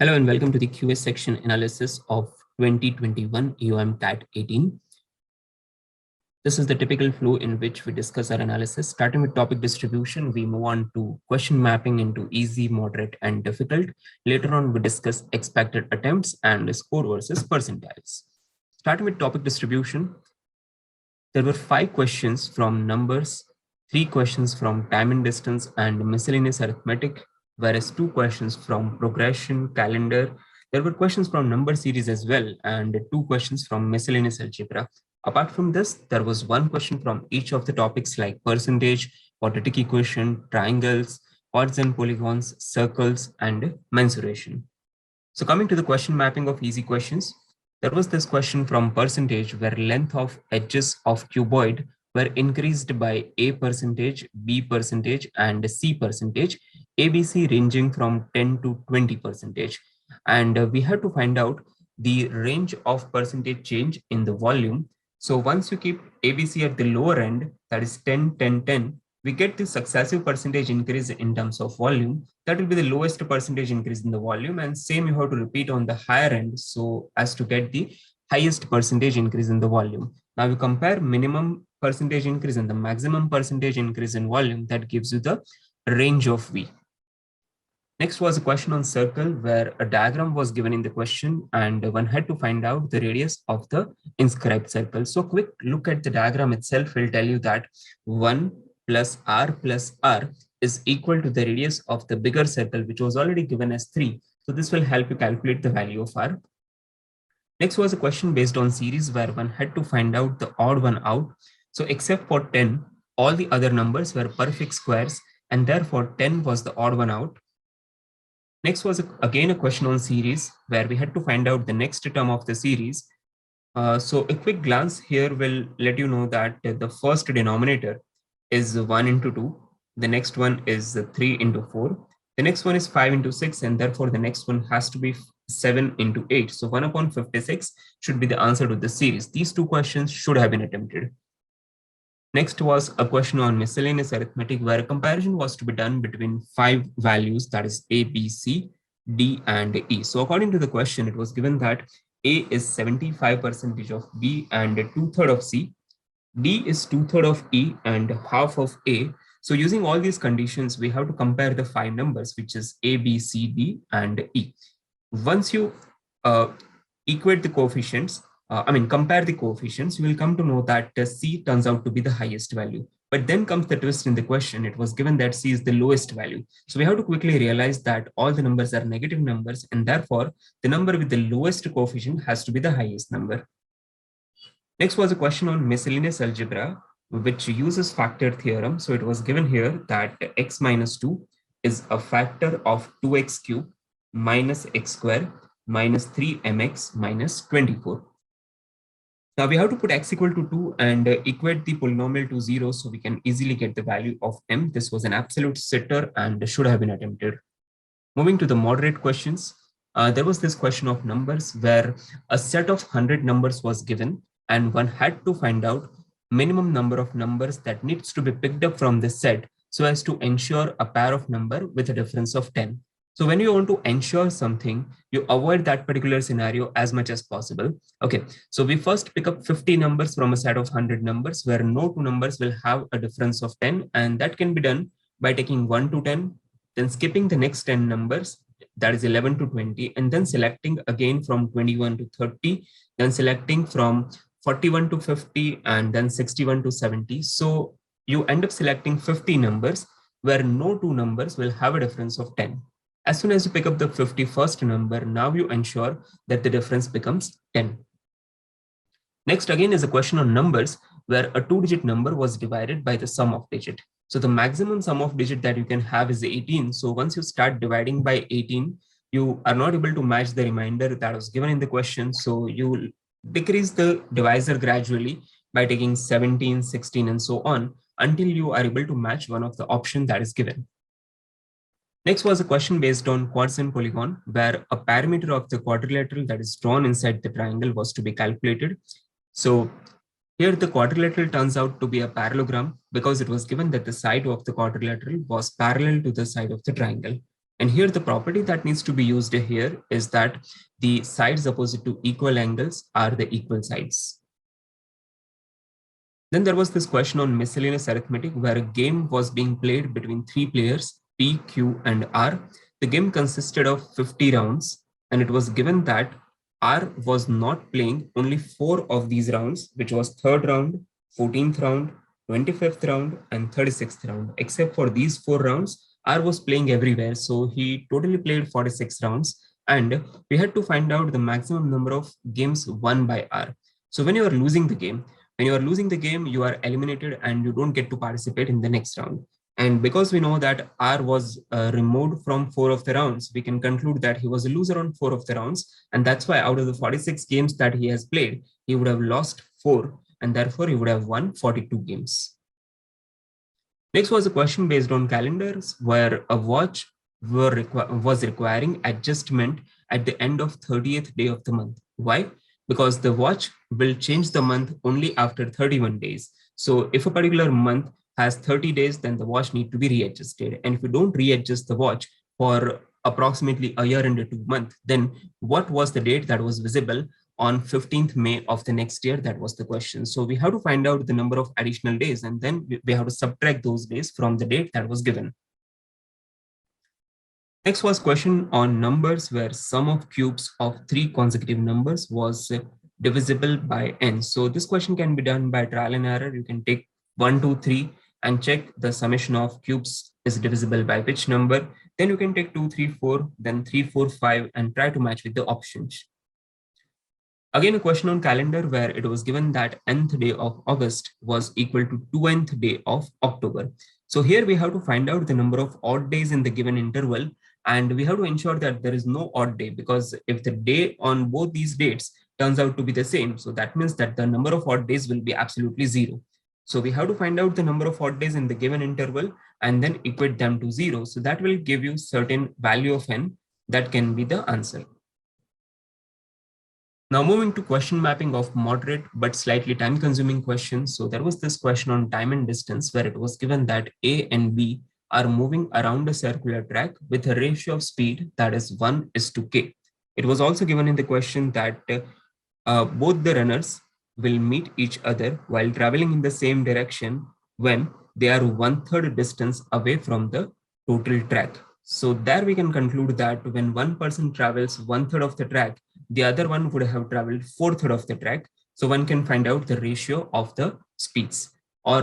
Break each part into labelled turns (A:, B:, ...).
A: Hello and welcome to the QA section analysis of 2021 EOM CAT 18. This is the typical flow in which we discuss our analysis. Starting with topic distribution, we move on to question mapping into easy, moderate, and difficult. Later on, we discuss expected attempts and score versus percentiles. Starting with topic distribution, there were 5 questions from numbers, 3 questions from time and distance and miscellaneous arithmetic, whereas 2 questions from progression, calendar. There were questions from number series as well, and 2 questions from miscellaneous algebra. Apart from this, there was 1 question from each of the topics like percentage, quadratic equation, triangles, chords and polygons, circles, and mensuration. So coming to the question mapping of easy questions, there was this question from percentage where length of edges of cuboid were increased by A percentage, B percentage, and C percentage, ABC ranging from 10 to 20 percentage. And we had to find out the range of percentage change in the volume. So once you keep ABC at the lower end, that is 10, 10, 10, we get the successive percentage increase in terms of volume. That will be the lowest percentage increase in the volume, and same you have to repeat on the higher end so as to get the highest percentage increase in the volume. Now you compare minimum percentage increase and the maximum percentage increase in volume, that gives you the range of V. Next was a question on circle where a diagram was given in the question and one had to find out the radius of the inscribed circle. So quick look at the diagram itself will tell you that 1 plus R is equal to the radius of the bigger circle, which was already given as 3. So this will help you calculate the value of R. Next was a question based on series where one had to find out the odd one out. So except for 10, all the other numbers were perfect squares and therefore 10 was the odd one out. Next was again a question on series where we had to find out the next term of the series. So a quick glance here will let you know that the first denominator is 1 into 2. The next one is 3 into 4. The next one is 5 into 6, and therefore the next one has to be 7 into 8. So 1 upon 56 should be the answer to the series. These 2 questions should have been attempted. Next was a question on miscellaneous arithmetic where a comparison was to be done between 5 values, that is A, B, C, D, and E. So according to the question, it was given that A is 75% of B and 2/3 of C. D is 2/3 of E and half of A. So using all these conditions, we have to compare the 5 numbers, which is A, B, C, D, and E. Once you equate the coefficients, compare the coefficients, you will come to know that C turns out to be the highest value. But then comes the twist in the question. It was given that C is the lowest value. So we have to quickly realize that all the numbers are negative numbers, and therefore the number with the lowest coefficient has to be the highest number. Next was a question on miscellaneous algebra, which uses factor theorem. So it was given here that x minus 2 is a factor of 2x cubed minus x squared minus 3mx minus 24. Now we have to put x equal to 2 and equate the polynomial to 0 so we can easily get the value of m. This was an absolute sitter and should have been attempted. Moving to the moderate questions, there was this question of numbers where a set of 100 numbers was given and one had to find out minimum number of numbers that needs to be picked up from this set so as to ensure a pair of number with a difference of 10. So when you want to ensure something, you avoid that particular scenario as much as possible. Okay, so we first pick up 50 numbers from a set of 100 numbers where no 2 numbers will have a difference of 10, and that can be done by taking 1 to 10, then skipping the next 10 numbers, that is 11 to 20, and then selecting again from 21 to 30, then selecting from 41 to 50, and then 61 to 70. So you end up selecting 50 numbers where no 2 numbers will have a difference of 10. As soon as you pick up the 51st number, now you ensure that the difference becomes 10. Next again is a question on numbers where a 2-digit number was divided by the sum of digit. So the maximum sum of digit that you can have is 18. So once you start dividing by 18, you are not able to match the remainder that was given in the question. So you decrease the divisor gradually by taking 17, 16, and so on until you are able to match one of the options that is given. Next was a question based on chords and polygon, where a parameter of the quadrilateral that is drawn inside the triangle was to be calculated. So here the quadrilateral turns out to be a parallelogram because it was given that the side of the quadrilateral was parallel to the side of the triangle. And here the property that needs to be used here is that the sides opposite to equal angles are the equal sides. Then there was this question on miscellaneous arithmetic where a game was being played between three players, P, Q, and R. The game consisted of 50 rounds, and it was given that R was not playing only 4 of these rounds, which was third round, 14th round, 25th round, and 36th round. Except for these 4 rounds, R was playing everywhere. So he totally played 46 rounds, and we had to find out the maximum number of games won by R. So when you are losing the game, you are eliminated and you don't get to participate in the next round. And because we know that R was removed from 4 of the rounds, we can conclude that he was a loser on 4 of the rounds. And that's why out of the 46 games that he has played, he would have lost 4, and therefore he would have won 42 games. Next was a question based on calendars where a watch was requiring adjustment at the end of 30th day of the month. Why? Because the watch will change the month only after 31 days. So if a particular month has 30 days, then the watch need to be readjusted. And if you don't readjust the watch for approximately a year and 2 months, then what was the date that was visible on 15th May of the next year? That was the question. So we have to find out the number of additional days, and then we have to subtract those days from the date that was given. Next was question on numbers where sum of cubes of 3 consecutive numbers was divisible by n. So this question can be done by trial and error. You can take 1, 2, 3 and check the summation of cubes is divisible by which number. Then you can take 2, 3, 4, then 3, 4, 5 and try to match with the options. Again, a question on calendar where it was given that nth day of August was equal to 2nth day of October. So here we have to find out the number of odd days in the given interval, and we have to ensure that there is no odd day, because if the day on both these dates turns out to be the same, so that means that the number of odd days will be absolutely 0. So we have to find out the number of odd days in the given interval and then equate them to 0. So that will give you certain value of n that can be the answer. Now moving to question mapping of moderate but slightly time consuming questions. So there was this question on time and distance where it was given that A and B are moving around a circular track with a ratio of speed that is 1:k. It was also given in the question that both the runners will meet each other while traveling in the same direction when they are 1/3 distance away from the total track. So there we can conclude that when one person travels 1/3 of the track, the other one would have traveled 4/3 of the track. So one can find out the ratio of the speeds. Or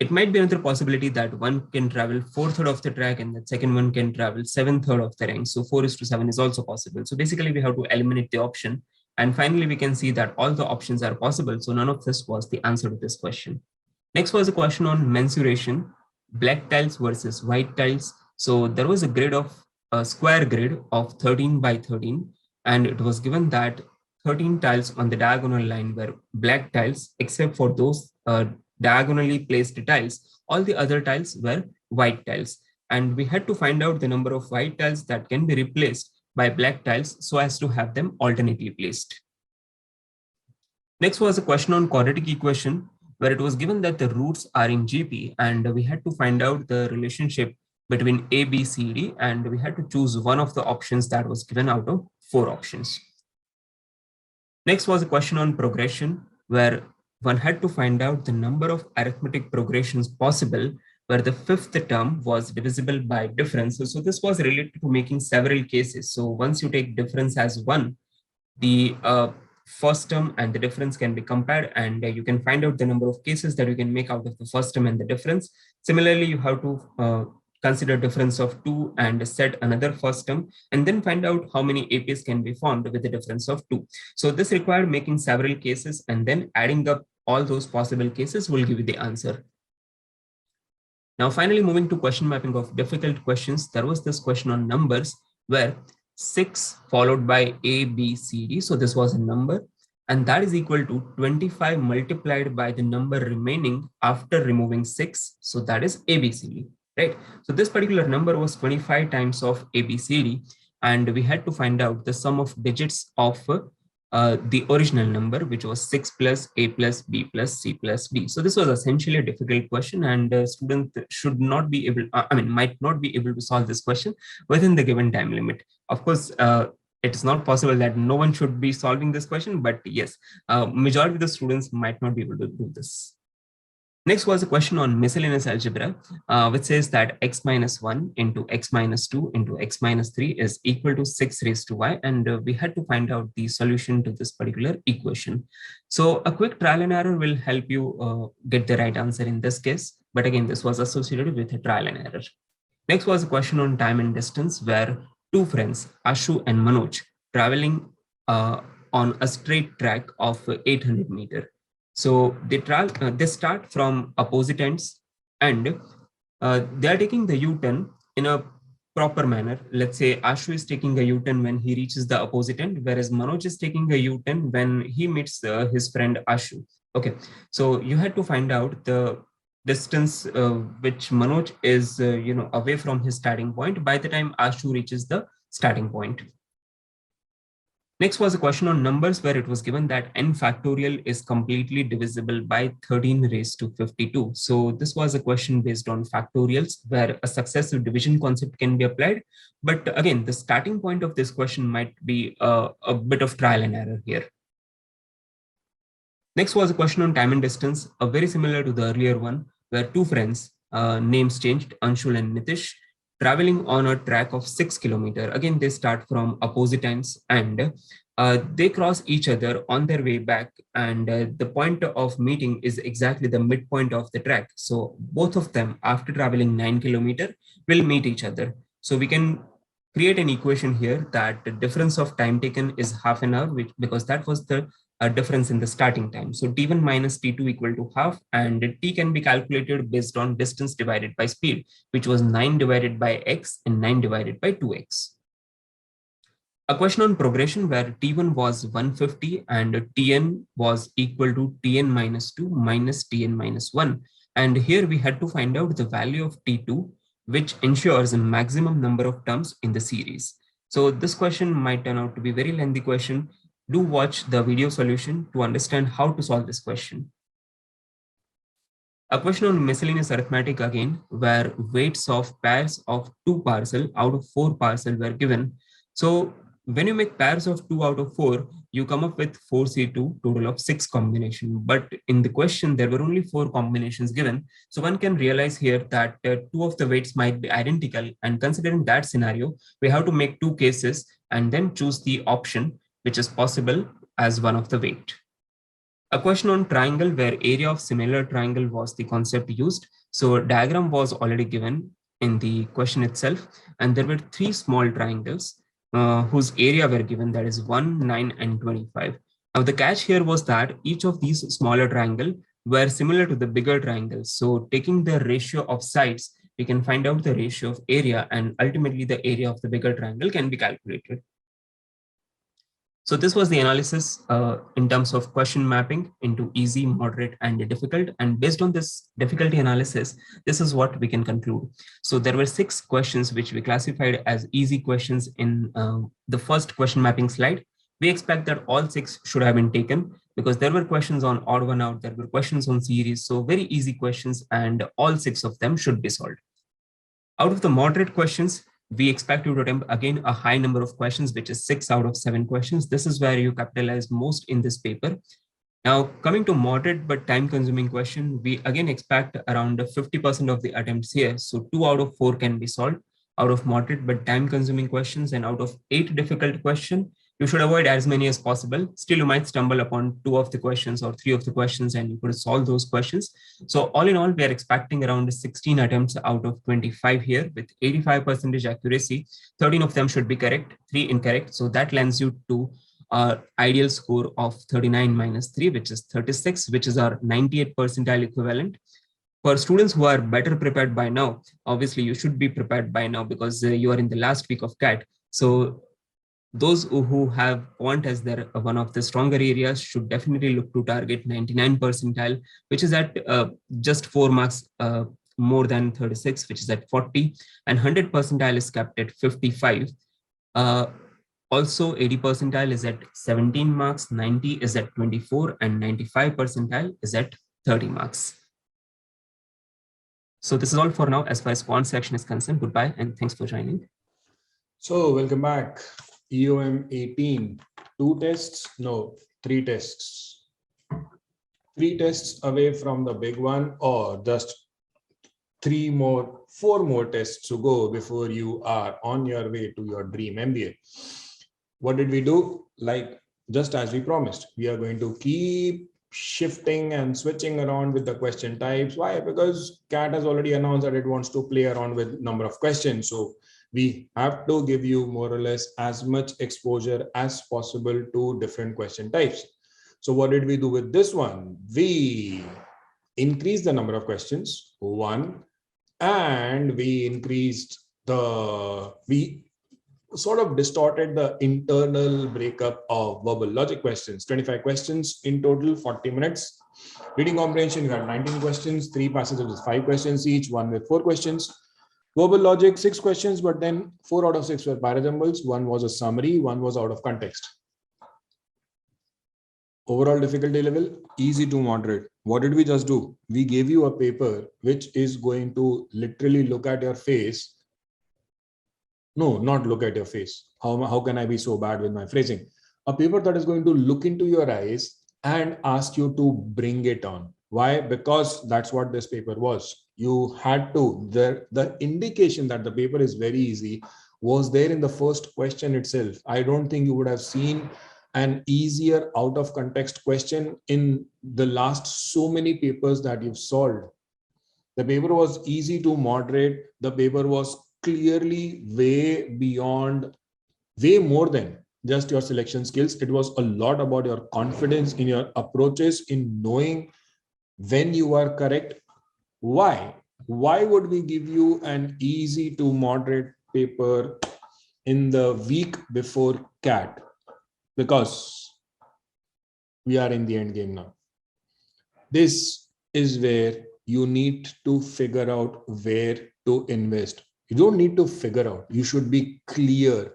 A: it might be another possibility that one can travel 4/3 of the track and the second one can travel 7/3 of the rank. So 4:7 is also possible. So basically we have to eliminate the option. And finally, we can see that all the options are possible. So none of this was the answer to this question. Next was a question on mensuration, black tiles versus white tiles. So there was a square grid of 13 by 13, and it was given that 13 tiles on the diagonal line were black tiles, except for those diagonally placed tiles. All the other tiles were white tiles. And we had to find out the number of white tiles that can be replaced by black tiles so as to have them alternately placed. Next was a question on quadratic equation where it was given that the roots are in GP, and we had to find out the relationship between A, B, C, D, and we had to choose one of the options that was given out of 4 options. Next was a question on progression where one had to find out the number of arithmetic progressions possible where the 5th term was divisible by difference. So this was related to making several cases. So once you take difference as 1, the first term and the difference can be compared, and you can find out the number of cases that you can make out of the first term and the difference. Similarly, you have to consider difference of 2 and set another first term, and then find out how many APs can be formed with the difference of 2. So this required making several cases, and then adding up all those possible cases will give you the answer. Now, finally, moving to question mapping of difficult questions, there was this question on numbers where 6 followed by A, B, C, D. So this was a number, and that is equal to 25 multiplied by the number remaining after removing 6. So that is A, B, C, D, right? So this particular number was 25 times of A, B, C, D, and we had to find out the sum of digits of the original number, which was 6 plus a plus b plus c plus d. So this was essentially a difficult question, and a student should not be able, might not be able to solve this question within the given time limit. Of course, it is not possible that no one should be solving this question, but yes, majority of the students might not be able to do this. Next was a question on miscellaneous algebra, which says that x minus 1 into x minus 2 into x minus 3 is equal to 6 raised to y. And we had to find out the solution to this particular equation. So a quick trial and error will help you get the right answer in this case. But again, this was associated with a trial and error. Next was a question on time and distance, where two friends, Ashu and Manoj, traveling on a straight track of 800 meters. So they start from opposite ends, and they are taking the U-turn in a proper manner. Let's say Ashu is taking a U-turn when he reaches the opposite end, whereas Manoj is taking a U-turn when he meets his friend Ashu. Okay, so you had to find out the distance which Manoj is away from his starting point by the time Ashu reaches the starting point. Next was a question on numbers, where it was given that n factorial is completely divisible by 13 raised to 52. So this was a question based on factorials, where a successive division concept can be applied. But again, the starting point of this question might be a bit of trial and error here. Next was a question on time and distance, very similar to the earlier one, where two friends, names changed, Anshul and Nitish, traveling on a track of 6 kilometers. Again, they start from opposite ends, and they cross each other on their way back. And the point of meeting is exactly the midpoint of the track. So both of them, after traveling 9 kilometers, will meet each other. So we can create an equation here that the difference of time taken is half an hour, because that was the difference in the starting time. So t1 minus t2 equal to half, and t can be calculated based on distance divided by speed, which was 9 divided by x and 9 divided by 2x. A question on progression, where t1 was 150 and tn was equal to tn minus 2 minus tn minus 1. And here we had to find out the value of t2, which ensures a maximum number of terms in the series. So this question might turn out to be a very lengthy question. Do watch the video solution to understand how to solve this question. A question on miscellaneous arithmetic again, where weights of pairs of 2 parcel out of 4 parcel were given. So when you make pairs of 2 out of 4, you come up with 4C2, total of 6 combination. But in the question, there were only 4 combinations given. So one can realize here that 2 of the weights might be identical. And considering that scenario, we have to make 2 cases and then choose the option which is possible as one of the weight. A question on triangle, where area of similar triangle was the concept used. So diagram was already given in the question itself, and there were 3 small triangles whose area were given, that is 1, 9, and 25. Now the catch here was that each of these smaller triangles were similar to the bigger triangles. So taking the ratio of sides, we can find out the ratio of area, and ultimately the area of the bigger triangle can be calculated. So this was the analysis in terms of question mapping into easy, moderate, and difficult. And based on this difficulty analysis, this is what we can conclude. So there were 6 questions which we classified as easy questions in the first question mapping slide. We expect that all 6 should have been taken, because there were questions on odd one out, there were questions on series, so very easy questions, and all 6 of them should be solved. Out of the moderate questions, we expect you to attempt again a high number of questions, which is 6 out of 7 questions. This is where you capitalize most in this paper. Now, coming to moderate but time-consuming question, we again expect around 50% of the attempts here. So 2 out of 4 can be solved out of moderate but time-consuming questions, and out of 8 difficult questions, you should avoid as many as possible. Still, you might stumble upon 2 of the questions or 3 of the questions, and you could solve those questions. So all in all, we are expecting around 16 attempts out of 25 here with 85% accuracy. 13 of them should be correct, 3 incorrect. So that lends you to our ideal score of 39 minus 3, which is 36, which is our 98 percentile equivalent. For students who are better prepared by now, obviously you should be prepared by now, because you are in the last week of CAT. So those who have quant as their one of the stronger areas should definitely look to target 99 percentile, which is at just 4 marks more than 36, which is at 40, and 100 percentile is capped at 55. Also, 80 percentile is at 17 marks, 90 is at 24, and 95 percentile is at 30 marks. So this is all for now as far as quant section is concerned. Goodbye and thanks for joining.
B: So welcome back. EOM 18, 2 tests, no, 3 tests. 3 tests away from the big one, or just 4 more tests to go before you are on your way to your dream MBA. What did we do? Like, just as we promised, we are going to keep shifting and switching around with the question types. Why? Because CAT has already announced that it wants to play around with number of questions. So we have to give you more or less as much exposure as possible to different question types. So what did we do with this one? We increased the number of questions, 1, and we sort of distorted the internal breakup of verbal logic questions. 25 questions in total, 40 minutes. Reading comprehension, you had 19 questions, 3 passages with 5 questions each, 1 with 4 questions. Verbal logic, 6 questions, but then 4 out of 6 were parajumbles, 1 was a summary, 1 was out of context. Overall difficulty level, easy to moderate. What did we just do? We gave you a paper which is going to literally look at your face. No, not look at your face. How can I be so bad with my phrasing? A paper that is going to look into your eyes and ask you to bring it on. Why? Because that's what this paper was. You had to, the indication that the paper is very easy was there in the first question itself. I don't think you would have seen an easier out of context question in the last so many papers that you've solved. The paper was easy to moderate. The paper was clearly way beyond, way more than just your selection skills. It was a lot about your confidence in your approaches, in knowing when you are correct. Why? Why would we give you an easy to moderate paper in the week before CAT? Because we are in the end game now. This is where you need to figure out where to invest. You don't need to figure out. You should be clear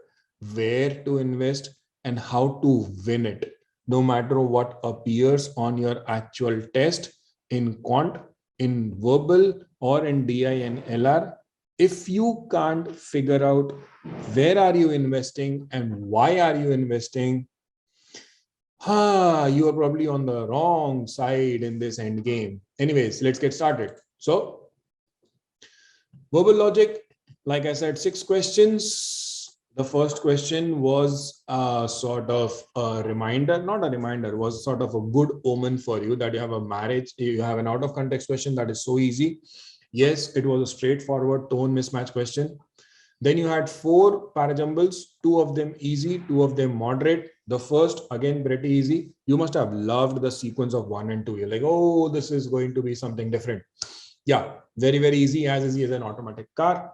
B: where to invest and how to win it, no matter what appears on your actual test in quant, in verbal, or in DI and LR. If you can't figure out where are you investing and why are you investing, you are probably on the wrong side in this end game. Anyways, let's get started. So, verbal logic, like I said, 6 questions. The first question was sort of a reminder, not a reminder, was sort of a good omen for you that you have a marriage, you have an out of context question that is so easy. Yes, it was a straightforward tone mismatch question. Then you had 4 parajumbles, 2 of them easy, 2 of them moderate. The first, again, pretty easy. You must have loved the sequence of 1 and 2. You're like, oh, this is going to be something different. Yeah, very, very easy as an automatic car.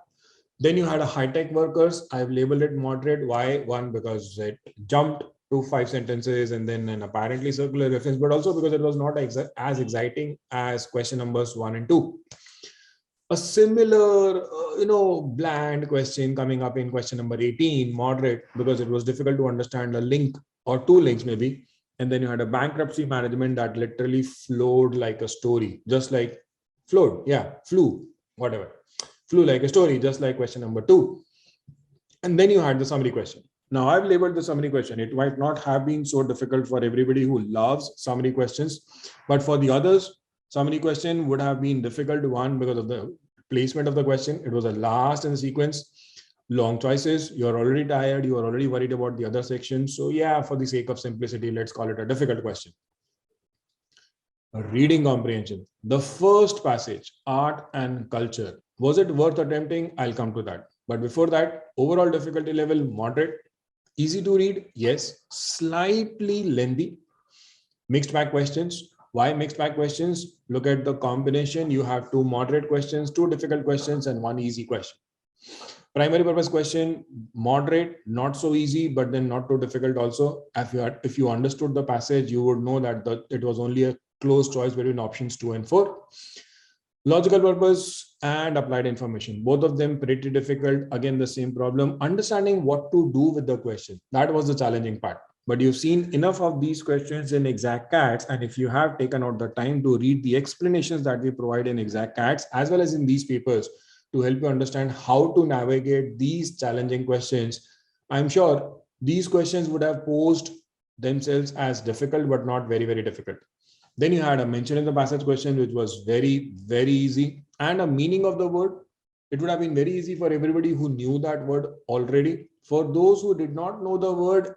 B: Then you had a high-tech workers. I've labeled it moderate. Why? 1, because it jumped to 5 sentences and then an apparently circular reference, but also because it was not as exciting as question numbers 1 and 2. A similar, bland question coming up in question number 18, moderate, because it was difficult to understand a link or 2 links maybe. And then you had a bankruptcy management that literally flowed like a story, just like flew like a story, just like question number 2. And then you had the summary question. Now I've labeled the summary question. It might not have been so difficult for everybody who loves summary questions, but for the others, summary question would have been difficult. 1, because of the placement of the question. It was the last in the sequence. Long choices. You're already tired. You are already worried about the other sections. So yeah, for the sake of simplicity, let's call it a difficult question. Reading comprehension. The first passage, art and culture. Was it worth attempting? I'll come to that. But before that, overall difficulty level, moderate. Easy to read. Yes. Slightly lengthy. Mixed bag questions. Why mixed bag questions? Look at the combination. You have 2 moderate questions, 2 difficult questions, and 1 easy question. Primary purpose question, moderate, not so easy, but then not too difficult also. If you understood the passage, you would know that it was only a close choice between options 2 and 4. Logical purpose and applied information, both of them pretty difficult. Again, the same problem, understanding what to do with the question. That was the challenging part. But you've seen enough of these questions in exact cats. And if you have taken out the time to read the explanations that we provide in exact cats, as well as in these papers, to help you understand how to navigate these challenging questions, I'm sure these questions would have posed themselves as difficult, but not very, very difficult. Then you had a mention in the passage question, which was very, very easy, and a meaning of the word. It would have been very easy for everybody who knew that word already. For those who did not know the word,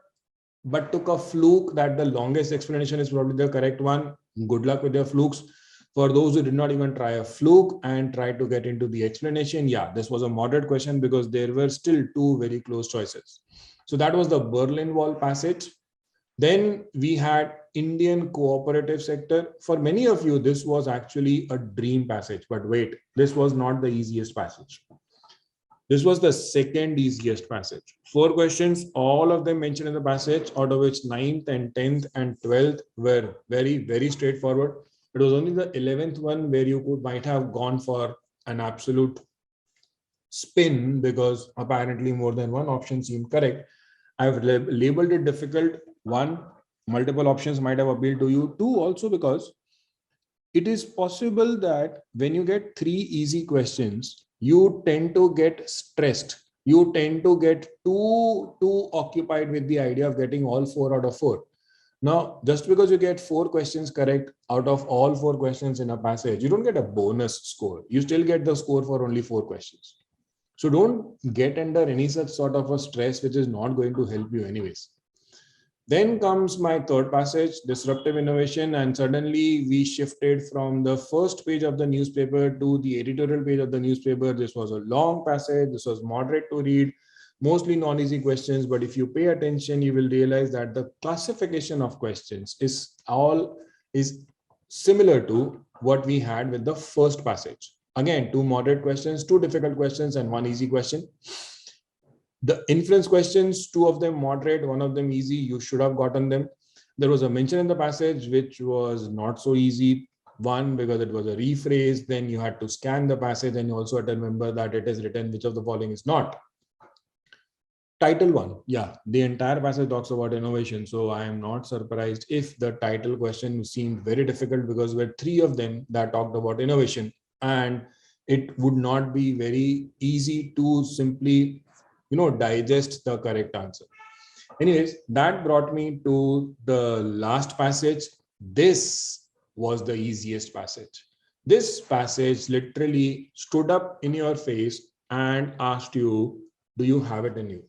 B: but took a fluke that the longest explanation is probably the correct one, good luck with your flukes. For those who did not even try a fluke and tried to get into the explanation, yeah, this was a moderate question because there were still two very close choices. So that was the Berlin Wall passage. Then we had Indian cooperative sector. For many of you, this was actually a dream passage, but wait, this was not the easiest passage. This was the second easiest passage. 4 questions, all of them mentioned in the passage, out of which 9th and 10th and 12th were very, very straightforward. It was only the 11th one where you might have gone for an absolute spin because apparently more than one option seemed correct. I've labeled it difficult. 1, multiple options might have appealed to you. 2, also because it is possible that when you get 3 easy questions, you tend to get stressed. You tend to get too occupied with the idea of getting all 4 out of 4. Now, just because you get 4 questions correct out of all 4 questions in a passage, you don't get a bonus score. You still get the score for only 4 questions. So don't get under any such sort of a stress, which is not going to help you anyways. Then comes my third passage, disruptive innovation. And suddenly we shifted from the first page of the newspaper to the editorial page of the newspaper. This was a long passage. This was moderate to read, mostly non-easy questions. But if you pay attention, you will realize that the classification of questions is similar to what we had with the first passage. Again, 2 moderate questions, 2 difficult questions, and 1 easy question. The influence questions, 2 of them moderate, 1 of them easy. You should have gotten them. There was a mention in the passage which was not so easy. 1, because it was a rephrase. Then you had to scan the passage, and you also had to remember that it is written which of the following is not. Title 1, yeah, the entire passage talks about innovation. So I am not surprised if the title question seemed very difficult because there were 3 of them that talked about innovation, and it would not be very easy to simply digest the correct answer. Anyways, that brought me to the last passage. This was the easiest passage. This passage literally stood up in your face and asked you, do you have it in you?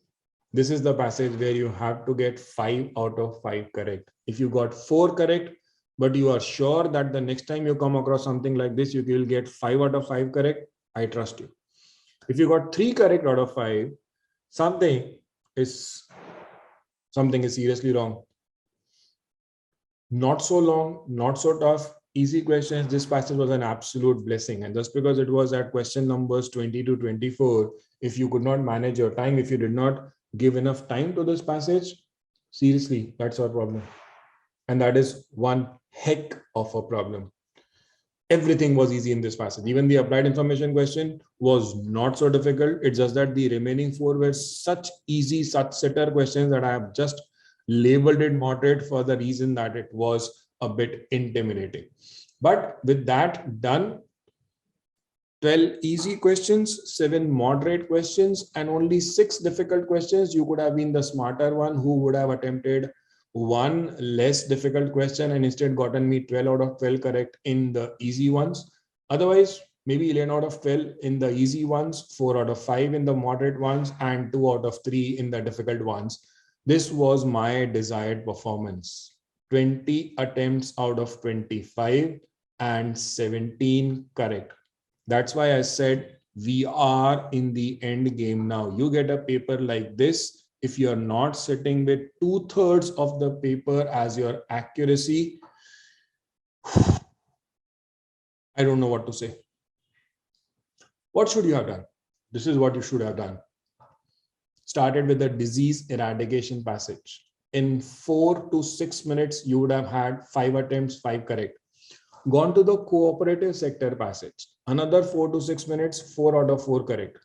B: This is the passage where you have to get 5 out of 5 correct. If you got 4 correct, but you are sure that the next time you come across something like this, you will get 5 out of 5 correct, I trust you. If you got 3 correct out of 5, something is seriously wrong. Not so long, not so tough, easy questions. This passage was an absolute blessing. And just because it was at question numbers 20 to 24, if you could not manage your time, if you did not give enough time to this passage, seriously, that's our problem. And that is one heck of a problem. Everything was easy in this passage. Even the applied information question was not so difficult. It's just that the remaining 4 were such easy, such setter questions that I have just labeled it moderate for the reason that it was a bit intimidating. But with that done, 12 easy questions, 7 moderate questions, and only 6 difficult questions. You could have been the smarter one who would have attempted 1 less difficult question and instead gotten me 12 out of 12 correct in the easy ones. Otherwise, maybe 11 out of 12 in the easy ones, 4 out of 5 in the moderate ones, and 2 out of 3 in the difficult ones. This was my desired performance. 20 attempts out of 25 and 17 correct. That's why I said we are in the end game now. You get a paper like this. If you're not sitting with 2/3 of the paper as your accuracy, I don't know what to say. What should you have done? This is what you should have done. Started with the disease eradication passage. In 4 to 6 minutes, you would have had 5 attempts, 5 correct. Gone to the cooperative sector passage. Another 4 to 6 minutes, 4 out of 4 correct.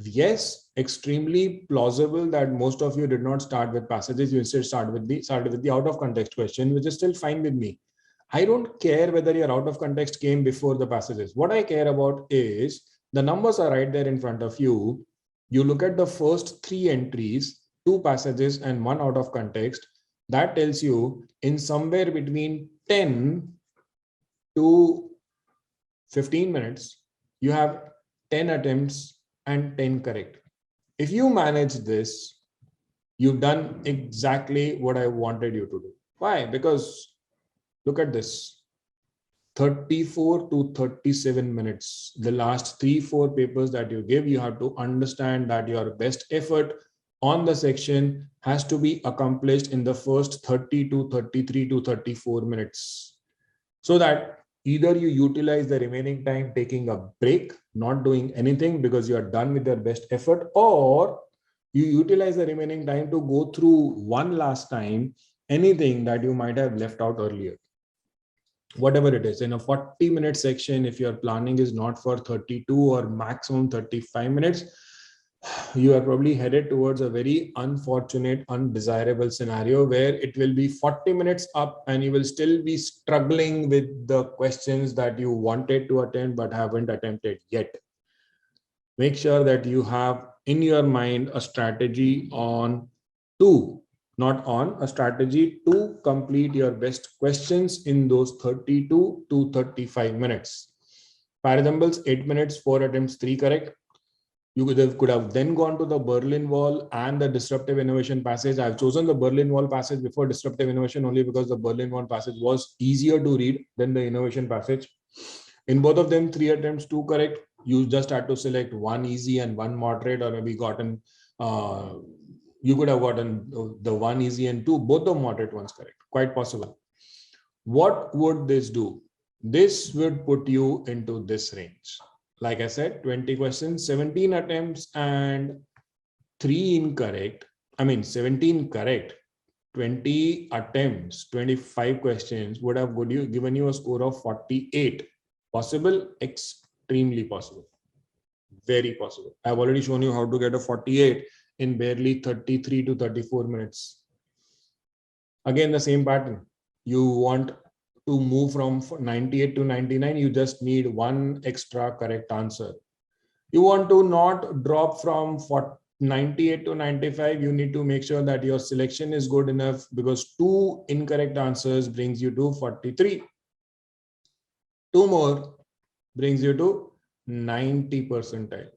B: Yes, extremely plausible that most of you did not start with passages. You instead started with the out of context question, which is still fine with me. I don't care whether your out of context came before the passages. What I care about is the numbers are right there in front of you. You look at the first 3 entries, 2 passages and 1 out of context. That tells you in somewhere between 10 to 15 minutes, you have 10 attempts and 10 correct. If you manage this, you've done exactly what I wanted you to do. Why? Because look at this, 34 to 37 minutes. The last 3-4 papers that you give, you have to understand that your best effort on the section has to be accomplished in the first 30 to 33 to 34 minutes. So that either you utilize the remaining time taking a break, not doing anything because you are done with your best effort, or you utilize the remaining time to go through one last time anything that you might have left out earlier. Whatever it is, in a 40-minute section, if your planning is not for 32 or maximum 35 minutes, you are probably headed towards a very unfortunate, undesirable scenario where it will be 40 minutes up and you will still be struggling with the questions that you wanted to attempt but haven't attempted yet. Make sure that you have in your mind a strategy on a strategy to complete your best questions in those 32 to 35 minutes. Paraxamples, 8 minutes, 4 attempts, 3 correct. You could have then gone to the Berlin Wall and the disruptive innovation passage. I've chosen the Berlin Wall passage before disruptive innovation only because the Berlin Wall passage was easier to read than the innovation passage. In both of them, 3 attempts, 2 correct. You just had to select 1 easy and 1 moderate, or maybe you could have gotten the 1 easy and 2, both the moderate ones correct. Quite possible. What would this do? This would put you into this range. Like I said, 20 questions, 17 attempts and 3 incorrect. 17 correct, 20 attempts, 25 questions would have given you a score of 48. Possible? Extremely possible. Very possible. I've already shown you how to get a 48 in barely 33 to 34 minutes. Again, the same pattern. You want to move from 98 to 99, you just need 1 extra correct answer. You want to not drop from 98 to 95, you need to make sure that your selection is good enough because 2 incorrect answers brings you to 43. 2 more brings you to 90 percentile.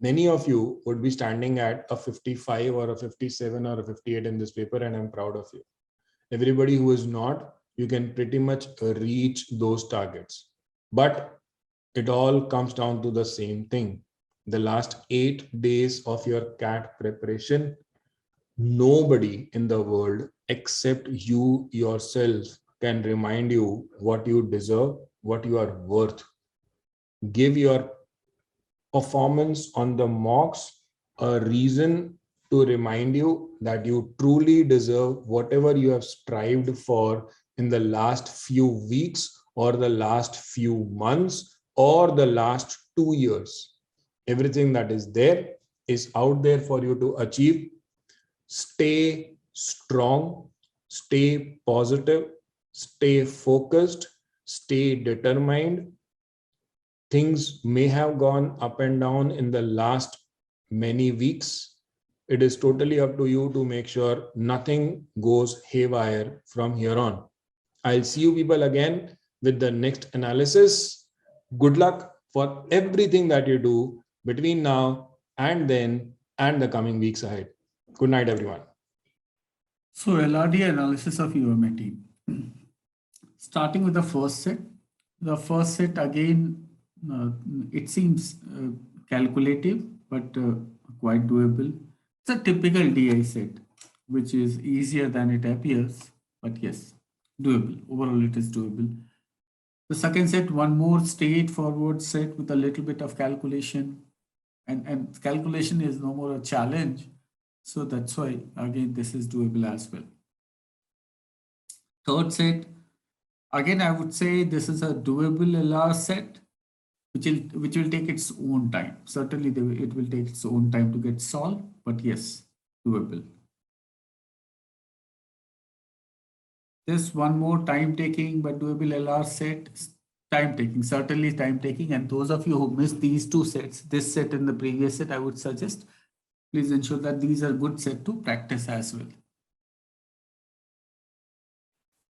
B: Many of you would be standing at a 55 or a 57 or a 58 in this paper, and I'm proud of you. Everybody who is not, you can pretty much reach those targets. But it all comes down to the same thing. The last 8 days of your CAT preparation, nobody in the world except you yourself can remind you what you deserve, what you are worth. Give your performance on the mocks a reason to remind you that you truly deserve whatever you have strived for in the last few weeks or the last few months or the last 2 years. Everything that is there is out there for you to achieve. Stay strong, stay positive, stay focused, stay determined. Things may have gone up and down in the last many weeks. It is totally up to you to make sure nothing goes haywire from here on. I'll see you people again with the next analysis. Good luck for everything that you do between now and then and the coming weeks ahead. Good night, everyone.
C: So LRD analysis of UMAT. Starting with the first set. The first set again, it seems calculative, but quite doable. It's a typical DI set, which is easier than it appears, but yes, doable. Overall, it is doable. The second set, one more straightforward set with a little bit of calculation, and calculation is no more a challenge. So that's why, again, this is doable as well. Third set, Again, I would say this is a doable LR set, which will take its own time. Certainly, it will take its own time to get solved, but yes, doable. Just one more time taking but doable LR set, time taking, certainly time taking. And those of you who missed these two sets, this set and the previous set, I would suggest please ensure that these are good set to practice as well.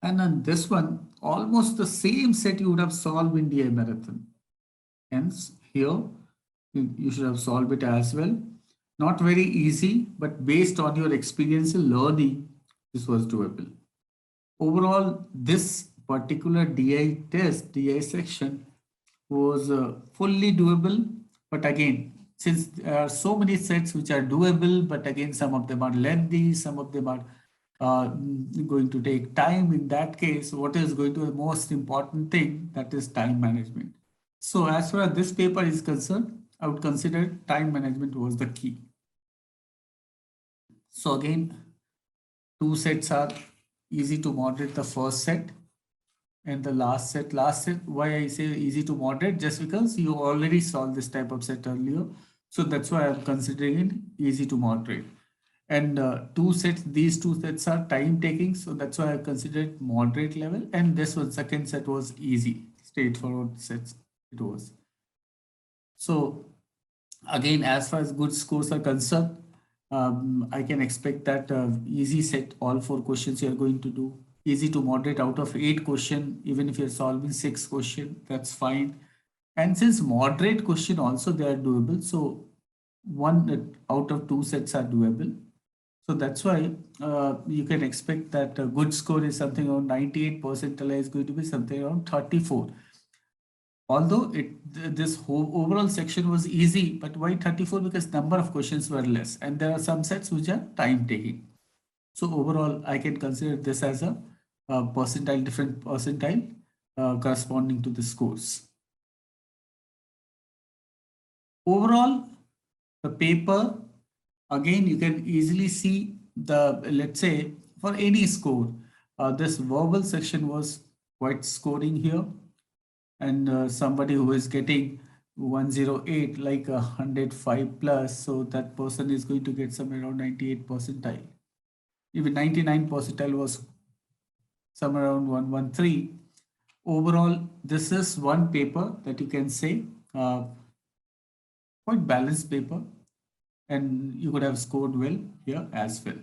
C: And on this one, almost the same set you would have solved in DI marathon. Hence, here you should have solved it as well. Not very easy, but based on your experience in learning, this was doable. Overall, this particular DI test, DI section was fully doable. But again, since there are so many sets which are doable, but again, some of them are lengthy, some of them are going to take time. In that case, what is going to be the most important thing, that is time management. So as far as this paper is concerned, I would consider time management was the key. So again, two sets are easy to moderate, the first set and the last set. Why I say easy to moderate, just because you already solved this type of set earlier. So that's why I'm considering it easy to moderate. And these two sets are time taking. So that's why I considered moderate level. And this one, second set was easy, straightforward sets it was. So again, as far as good scores are concerned, I can expect that easy set, all 4 questions you are going to do. Easy to moderate out of 8 questions, even if you're solving 6 questions, that's fine. And since moderate question also they are doable, so 1 out of 2 sets are doable. So that's why you can expect that a good score is something around 98 percentile is going to be something around 34. Although this whole overall section was easy, but why 34? Because number of questions were less, and there are some sets which are time taking. So overall, I can consider this as a percentile, different percentile corresponding to the scores. Overall, the paper, again, you can easily see the, let's say for any score, this verbal section was quite scoring here. And somebody who is getting 108, like 105 plus, so that person is going to get somewhere around 98 percentile. Even 99 percentile was somewhere around 113. Overall, this is one paper that you can say quite balanced paper, and you could have scored well here as well.